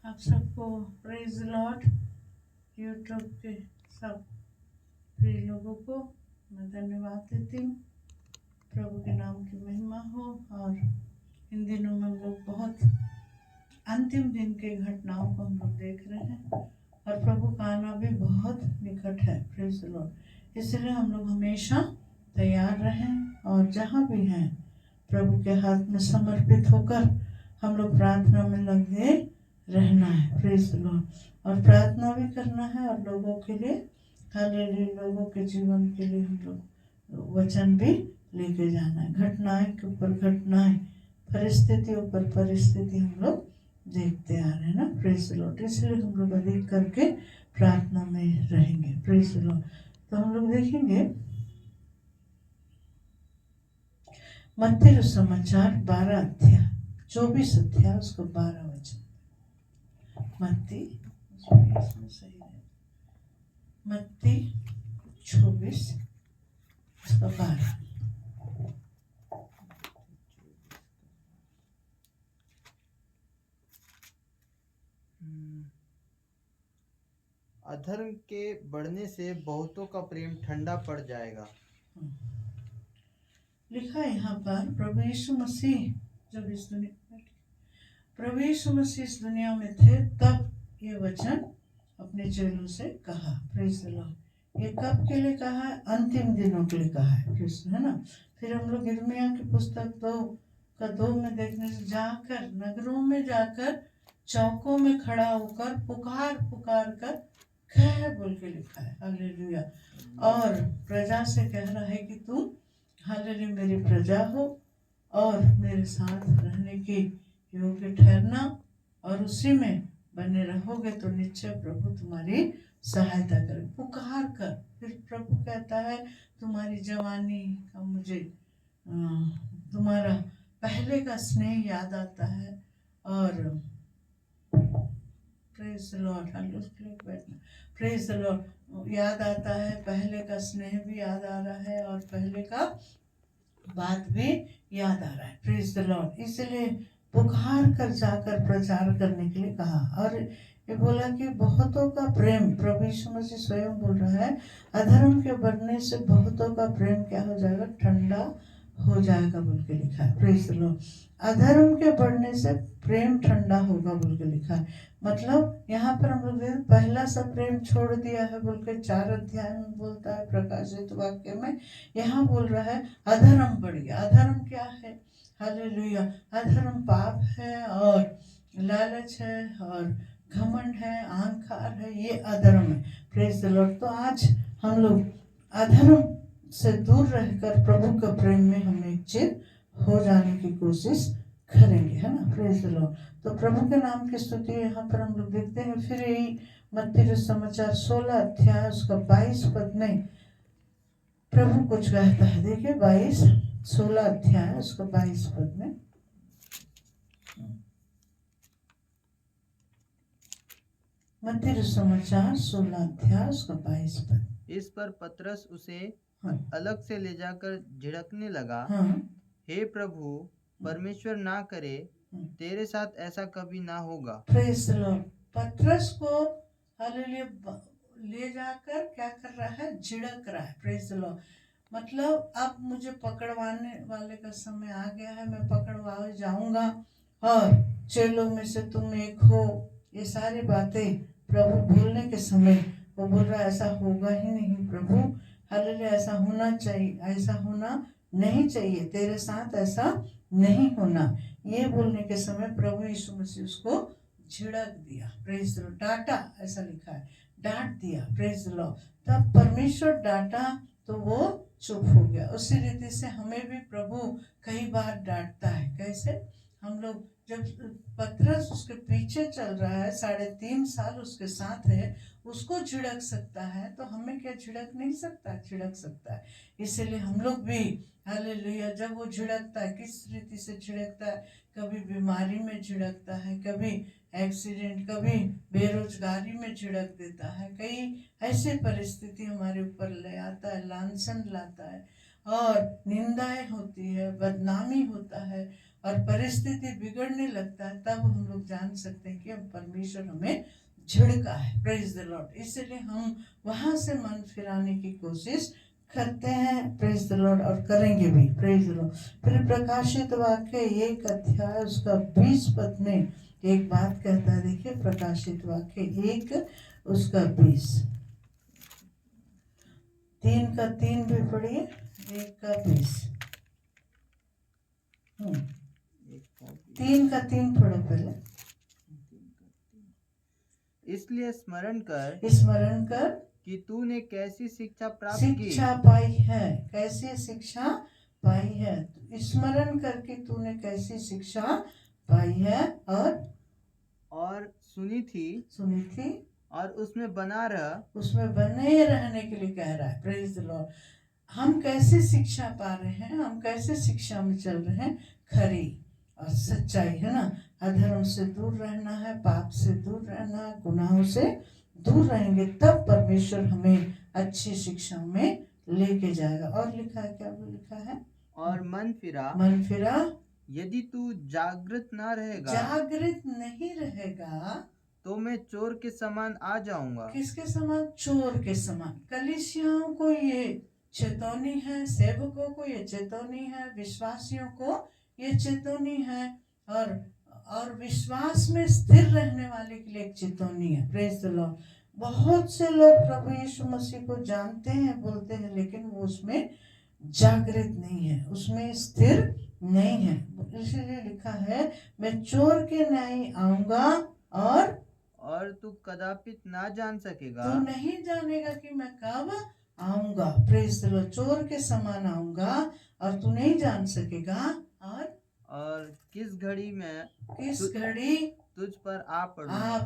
आप सबको praise Lord. YouTube के सब प्रिय लोगों को मैं धन्यवाद देती हूँ। प्रभु के नाम की महिमा हो। और इन दिनों में हम लोग बहुत अंतिम दिन के घटनाओं को हम लोग देख रहे हैं और प्रभु का आना भी बहुत निकट है। Praise Lord. इसलिए हम लोग हमेशा तैयार रहें और जहाँ भी हैं प्रभु के हाथ में समर्पित होकर हम लोग प्रार्थना में लगे रहना है। Praise Lord. और प्रार्थना भी करना है और लोगों के लिए, हालेलुया, लोगों के जीवन के लिए हम लोग वचन भी लेके जाना है। घटनाएं के ऊपर घटनाएं, परिस्थितियों पर परिस्थिति हम लोग देखते आ रहे हैं ना। Praise Lord. इसलिए हम लोग अधिक करके प्रार्थना में रहेंगे। Praise Lord. तो हम लोग देखेंगे मत्ती समाचार 12 अध्याय 24 अध्याय उसको 12 वचन। मत्ती इसमें सही है, मत्ती 24 उसका 12। अधर्म के बढ़ने से बहुतों का प्रेम ठंडा पड़ जाएगा। लिखा है यहाँ पर प्रभु यीशु मसीह जब इस दुनिया में थे तब ये वचन अपने चेलों से कहा। Praise the Lord. ये कब के लिए कहा है? अंतिम दिनों के लिए कहा है। है ना। फिर हम लोग यिर्मयाह की पुस्तक 2 में देखने से जाकर नगरों में जाकर चौकों में खड़ा होकर पुकार पुकार कर कह बोल के लिखा है। हालेलुया। और प्रजा से कह रहा है कि तुम हालेलुया मेरी प्रजा हो और मेरे साथ रहने की योग्य ठहरना और उसी में बने रहोगे तो निश्चय प्रभु तुम्हारी सहायता करे। पुकार कर फिर प्रभु कहता है तुम्हारी जवानी का मुझे तुम्हारा पहले का स्नेह याद आता है। और praise the Lord, praise the Lord याद आता है, पहले का स्नेह भी याद आ रहा है और पहले का बात भी याद आ रहा है। Praise the Lord. इसलिए पुकार कर जाकर प्रचार करने के लिए कहा। और ये बोला कि बहुतों का प्रेम, प्रभु यीशु मसीह स्वयं बोल रहा है, अधर्म के बढ़ने से बहुतों का प्रेम क्या हो जाएगा? ठंडा हो जाएगा बोल के लिखा है। Praise the Lord. अधर्म के बढ़ने से प्रेम ठंडा होगा बोल के लिखा है। मतलब यहाँ पर हम लोग पहला सा प्रेम छोड़ दिया है बोल के 4 अध्याय में बोलता है प्रकाशित वाक्य में। यहाँ बोल रहा है अधर्म बढ़ गया। अधर्म क्या है? हालेलुया। अधर्म पाप है और लालच है और घमंड है, अहंकार है, ये अधर्म है। Praise the Lord. तो आज हम लोग अधर्म से दूर रहकर प्रभु का प्रेम में हम एक चिर हो जाने की कोशिश करेंगे, है ना। Praise the Lord. तो प्रभु के नाम की स्तुति यहाँ पर हम लोग देखते हैं। फिर यही मत्ती समाचार 16 अध्याय उसका 22 पद में प्रभु कुछ कहता है। देखिए 16 अध्याय उसका 22 पद में, मत्ती समाचार 16 अध्याय उसका 22 पद। इस पर पतरस उसे अलग से ले जाकर झिड़कने लगा। हे प्रभु, परमेश्वर ना करे तेरे साथ ऐसा कभी ना होगा। Praise the Lord. पतरस को हालेलुया ले जाकर क्या कर रहा है? झिड़क रहा है। Praise the Lord. मतलब अब मुझे पकड़वाने वाले का समय आ गया है, मैं पकड़वा जाऊंगा और चेलों में से तुम एक हो। ये सारी बातें प्रभु बोलने के समय वो बोल रहा है ऐसा होगा ही नहीं प्रभु। हालेलुया। ऐसा होना चाहिए, ऐसा होना नहीं चाहिए, तेरे साथ ऐसा नहीं होना। ये बोलने के समय प्रभु यीशु मसीह उसको झिड़क दिया। Praise the Lord. डांटा, ऐसा लिखा है, डांट दिया। Praise the Lord. तब परमेश्वर डांटा तो वो चुप हो गया। उसी रीति से हमें भी प्रभु कई बार डांटता है। कैसे? हम लोग जब पतरस उसके पीछे चल रहा है, 3.5 साल उसके साथ है, उसको झिड़क सकता है तो हमें क्या झिड़क नहीं सकता? झिड़क सकता है। इसलिए हम लोग भी हालेलुया जब वो झिड़कता है, किस रीति से झिड़कता है? कभी बीमारी में झिड़कता है, कभी एक्सीडेंट, कभी बेरोजगारी में झिड़क देता है, कई ऐसे परिस्थिति हमारे ऊपर ले आता है, लांछन लाता है और निंदाएं होती है, बदनामी होता है और परिस्थिति बिगड़ने लगता है, तब हम लोग जान सकते हैं कि हम परमेश्वर हमें झिड़का है। Praise the Lord. इसलिए हम वहां से मन फिराने की कोशिश करते हैं। Praise the Lord. और करेंगे भी। Praise the Lord. फिर प्रकाशित वाक्य 1 अध्याय उसका 20 पद में एक बात कहता है। देखिए प्रकाशित वाक्य 1 उसका 20। 3 का 3 भी पढ़िए। 1 का 20। 3 का 3 पढ़ो पहले। इसलिए स्मरण कर कि तूने कैसी शिक्षा प्राप्त की। शिक्षा पाई है। कैसी शिक्षा पाई है? स्मरण करके तूने कैसी शिक्षा पाई है और सुनी थी और उसमें बने रहने के लिए कह रहा है। Praise the Lord. हम कैसे शिक्षा पा रहे हैं? हम कैसे शिक्षा में चल रहे हैं? खरी और सच्चाई, है ना। अधर्म से दूर रहना है, पाप से दूर रहना है, गुनाहों से दूर रहेंगे तब परमेश्वर हमें अच्छी शिक्षा में लेके जाएगा। और लिखा है, क्या लिखा है? और मन फिरा यदि तू जागृत नहीं रहेगा तो मैं चोर के समान आ जाऊंगा। किसके समान? चोर के समान। कलीसियाओं को ये चेतावनी है, सेवकों को ये चेतावनी है, विश्वासियों को ये चेतावनी है, और विश्वास में स्थिर रहने वाले के लिए एक चेतावनी है। Praise the Lord. बहुत से लोग प्रभु यीशु मसीह को जानते हैं, बोलते हैं, लेकिन वो उसमें जागृत नहीं है, उसमें स्थिर नहीं है। इसलिए लिखा है, मैं चोर के न्याय आऊंगा और तू कदापि ना जान सकेगा। तू नहीं जानेगा कि मैं कब आऊंगा। Praise the Lord. चोर के समान आऊंगा और तू नहीं जान सकेगा। और किस घड़ी तुझ पर आ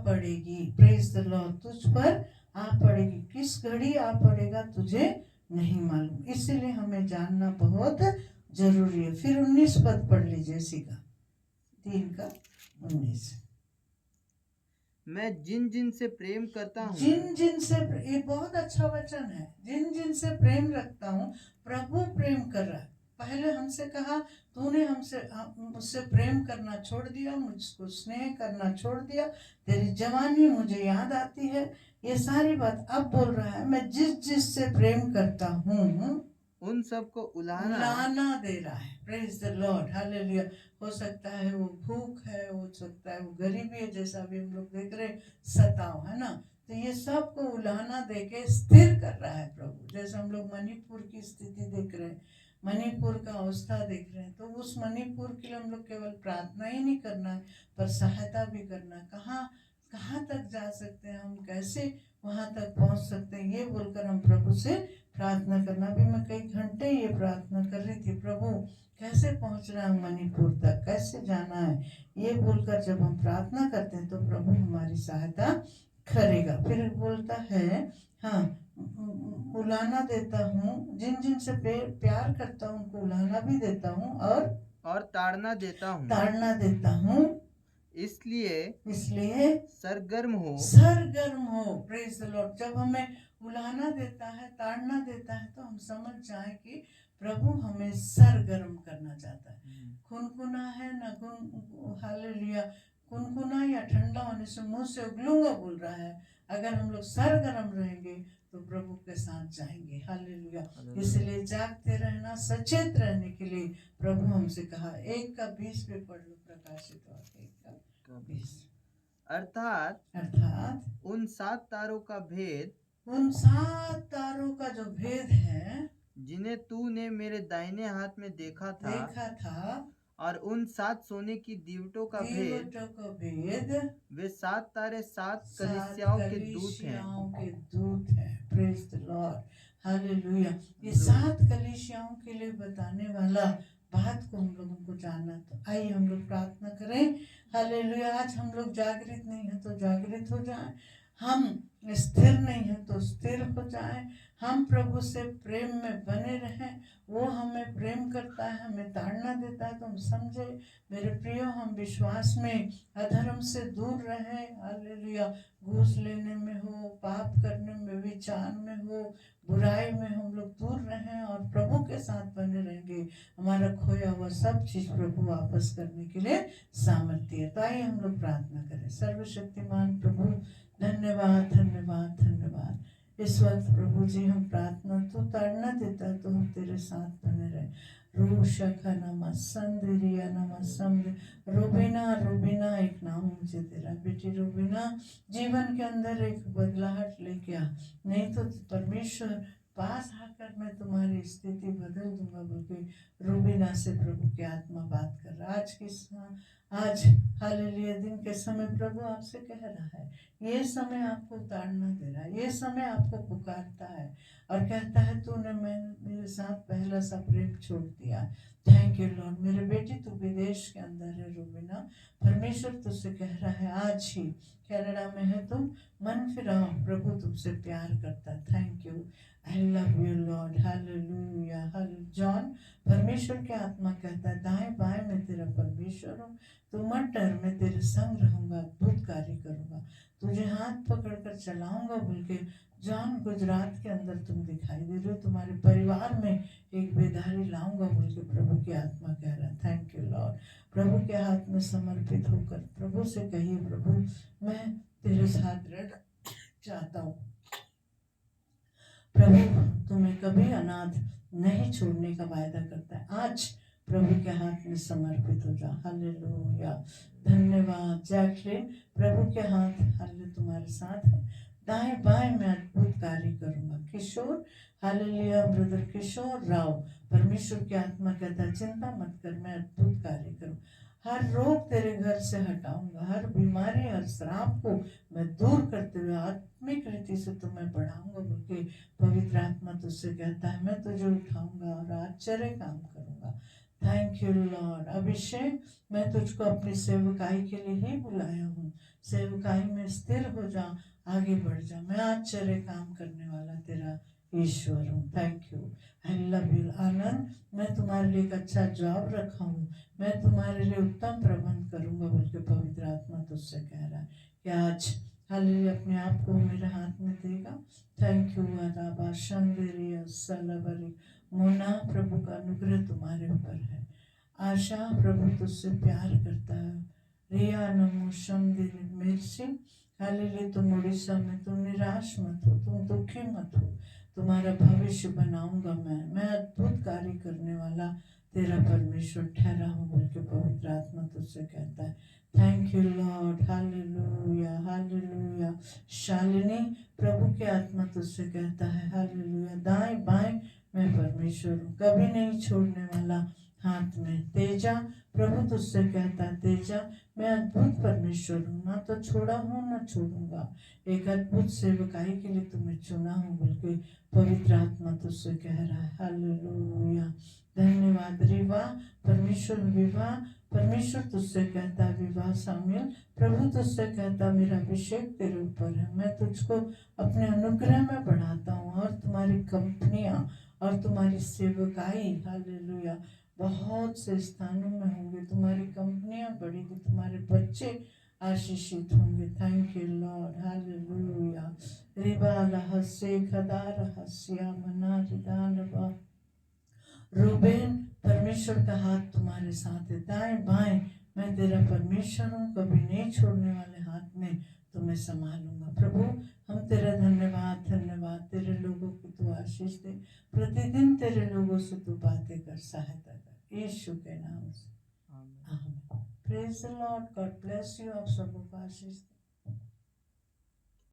पड़ेगी। Praise the Lord. तुझ पर आ पड़ेगी। किस घड़ी आ पड़ेगा तुझे नहीं मालूम। इसलिए हमें जानना बहुत जरूरी है। फिर 19 पद पढ़ लीजिए इसी का। 3 का 19। मैं जिन से प्रेम करता हूँ। जिन से, ये बहुत अच्छा वचन है। जिन से प्रेम रखता हूँ। प्रभु प्रेम कर रहा है। पहले हमसे कहा, तूने मुझसे प्रेम करना छोड़ दिया, मुझको स्नेह करना छोड़ दिया, तेरी जवानी मुझे याद आती है। ये सारी बात अब बोल रहा है, मैं जिस से प्रेम करता हूँ उन सबको उलाहना दे रहा है। Praise the Lord. हालेलुया। हो सकता है वो भूख है, हो सकता है वो गरीबी है, जैसा अभी हम लोग देख रहे सताव, है ना। तो ये सब को उलाहना दे के स्थिर कर रहा है प्रभु। जैसे हम लोग मणिपुर की स्थिति देख रहे हैं, मणिपुर का अवस्था देख रहे हैं, तो उस मणिपुर के लिए हम लोग केवल प्रार्थना ही नहीं करना है, पर सहायता भी करना है। कहाँ तक जा सकते हैं हम, कैसे वहां तक पहुंच सकते हैं, ये बोलकर हम प्रभु से प्रार्थना करना। भी मैं कई घंटे ये प्रार्थना कर रही थी, प्रभु कैसे पहुंचना है मणिपुर तक, कैसे जाना है, ये बोलकर जब हम प्रार्थना करते हैं तो प्रभु हमारी सहायता करेगा। फिर बोलता है, हाँ, उलाहना देता हूँ। जिन से प्यार करता हूँ उनको उलाहना भी देता हूँ और ताड़ना देता हूँ। इसलिए सरगर्म हो। Praise the Lord. जब हमें उलाहना देता है, ताड़ना देता है, तो हम समझ जाए कि प्रभु हमें सरगर्म करना चाहता है। खुनखुना है ना, हालेलुया, खुनखुना या ठंडा होने से मुंह से उगलूंगा बोल रहा है। अगर हम लोग सरगर्म रहेंगे तो प्रभु के साथ जाएंगे। हालेलुया। इसलिए जागते रहना, सचेत रहने के लिए प्रभु हमसे कहा। 1 का 20 पे पढ़ लो प्रकाशित वाक्य 1 का 20। अर्थात उन 7 तारों का भेद, उन 7 तारों का जो भेद है, जिन्हें तूने मेरे दाहिने हाथ में देखा था, और उन 7 सोने की दीवटों का भेद, वे 7 तारे 7 कलीसियाओं के दूत हैं। Praise the Lord. हालेलुया। ये 7 कलीसियाओं के लिए बताने वाला बात को हम लोगों को जानना। तो आइए हम लोग प्रार्थना करें। हालेलुया। आज हम लोग जागृत नहीं है तो जागृत हो जाएं। हम स्थिर नहीं है तो स्थिर हो जाए, हम प्रभु से प्रेम में बने रहें। वो हमें प्रेम करता है, हमें ताड़ना देता है तो हम समझे। मेरे प्रियो, हम विश्वास में अधर्म से दूर रहें। हालेलुया। घूस लेने में हो, पाप करने में, विचार में हो, बुराई में हम लोग दूर रहें और प्रभु के साथ बने रहेंगे। हमारा खोया हुआ सब चीज प्रभु वापस करने के लिए सामर्थ्य है। तो आइए हम लोग प्रार्थना करें। सर्वशक्तिमान प्रभु, धन्यवाद धन्यवाद धन्यवाद। इस वक्त प्रभु जी हम प्रार्थना, तू ताड़ना देता है तो हम तेरे साथ बने रहे। रूशखा नमा संदिरिया नमा समद। रूबीना रूबीना एक नाम मुझे तेरा। बेटी रूबीना, जीवन के अंदर एक बदलाहट लेके आ, नहीं तो परमेश्वर पास आकर मैं तुम्हारी स्थिति बदल दूंगा बोल के रूबीना से प्रभु की आत्मा बात कर रहा। आज हालेलुया दिन के समय प्रभु आपसे कह रहा है, ये समय आपको ताड़ना दे रहा है, ये समय आपको पुकारता है और कहता है तूने मेरे साथ पहला सा प्रेम छोड़ दिया। Thank you Lord. मेरे बेटी तू विदेश के अंदर है रूबीना, परमेश्वर तुझसे कह रहा है आज ही कनाडा में है तुम, मन फिराओ, प्रभु तुमसे प्यार करता है। Thank you, I love you lord. Hallelujah hallelujah. John, परमेश्वर की आत्मा कहता है दाएं बाएं मैं तेरा परमेश्वर हूँ, तू मत डर, मैं तेरे संग रहूंगा, अद्भुत कार्य करूंगा, तुझे हाथ पकड़कर चलाऊंगा बोल के जॉन गुजरात के अंदर तुम दिखाई दे रहे हो। तुम्हारे परिवार में एक बेदारी लाऊंगा बोल के प्रभु की आत्मा कह रहा है। Thank you Lord. प्रभु के हाथ में समर्पित होकर प्रभु से कहिए, प्रभु मैं तेरे साथ रहना चाहता हूँ। प्रभु तुम्हें कभी अनाथ नहीं छोड़ने का वायदा करता है। आज प्रभु के हाथ में समर्पित हो जा। हालेलुया, धन्यवाद। जैकलिन, प्रभु के हाथ हालेलुया तुम्हारे साथ है, दाएं बाएं मैं अद्भुत कार्य करूंगा। किशोर, हालेलुया ब्रदर किशोर राव, परमेश्वर की आत्मा कहता है चिंता मत कर, मैं अद्भुत कार्य करूँ। हर रोग तेरे घर से हटाऊंगा, हर बीमारी हर श्राप को मैं दूर करते हुए आत्मिक रीति से तुम्हें बढ़ाऊंगा बोल के पवित्र आत्मा तुझसे कहता है मैं तुझे उठाऊंगा और आश्चर्य काम करूंगा। Thank you Lord. अभिषेक, मैं तुझको अपनी सेवकाई के लिए ही बुलाया हूँ, सेवकाई में स्थिर हो जा, आगे बढ़ जा, मैं आश्चर्य काम करने वाला तेरा ईश्वर हूँ। Thank you, I love you. Anand, मैं तुम्हारे लिए एक अच्छा जॉब रखा हूँ, मैं तुम्हारे लिए उत्तम प्रबंध करूंगा बोल के पवित्र आत्मा तुझसे कह रहा है कि आज हालेलुया अपने आप को मेरे हाथ में देगा। थैंक यू राबा शंदेरिया सलबरी मोना, प्रभु का अनुग्रह तुम्हारे ऊपर है। आशा, प्रभु तुझसे प्यार करता है। रिया नमो शंदेरी मिर्सी, हालेलुया तुम उड़ीसा में तुम निराश मत हो, तुम दुखी मत हो, तुम्हारा भविष्य बनाऊंगा मैं अद्भुत कार्य करने वाला तेरा परमेश्वर ठहरा हूँ बोल के पवित्र आत्मा तुझसे कहता है। Thank you lord. Hallelujah hallelujah. Shalini, प्रभु की आत्मा तुझसे कहता है हालेलुया दाएं बाएं मैं परमेश्वर हूँ, कभी नहीं छोड़ने वाला हाथ में। तेजा, प्रभु तुझसे कहता है तेजा मैं अद्भुत परमेश्वर हूँ, ना तो छोड़ा हूँ ना छोड़ूंगा, एक अद्भुत सेवकाई के लिए तुम्हें चुना हूँ बोल के पवित्र आत्मा तुझसे कह रहा है। हालेलुया, धन्यवाद। विवाह, परमेश्वर विवाह, परमेश्वर तुझसे कहता है विवाह शामिल, प्रभु तुझसे कहता मेरा अभिषेक तेरे ऊपर है, मैं तुझको अपने अनुग्रह में बढ़ाता हूँ और तुम्हारी कंपनियां और तुम्हारी सेवकाई हालेलुया बहुत से स्थानों में होंगे, तुम्हारी कंपनियां बढ़ेगी, तुम्हारे बच्चे आशीषित होंगे। Thank you lord. हालेलुया। रिबा लहसे खदा रहस्या मना रिदानबा। रूबेन, परमेश्वर का हाथ तुम्हारे साथ है, दाएं बाएं मैं तेरा परमेश्वर हूँ, कभी नहीं छोड़ने वाले हाथ में तुम्हें संभालूंगा। प्रभु हम तेरा धन्यवाद धन्यवाद, तेरे लोगों को तू आशीष दे, प्रतिदिन तेरे लोगों से तू बातें कर, सहायता कर, यीशु के नाम से आमीन। Praise the Lord. God bless you. आप सबको आशीष दे।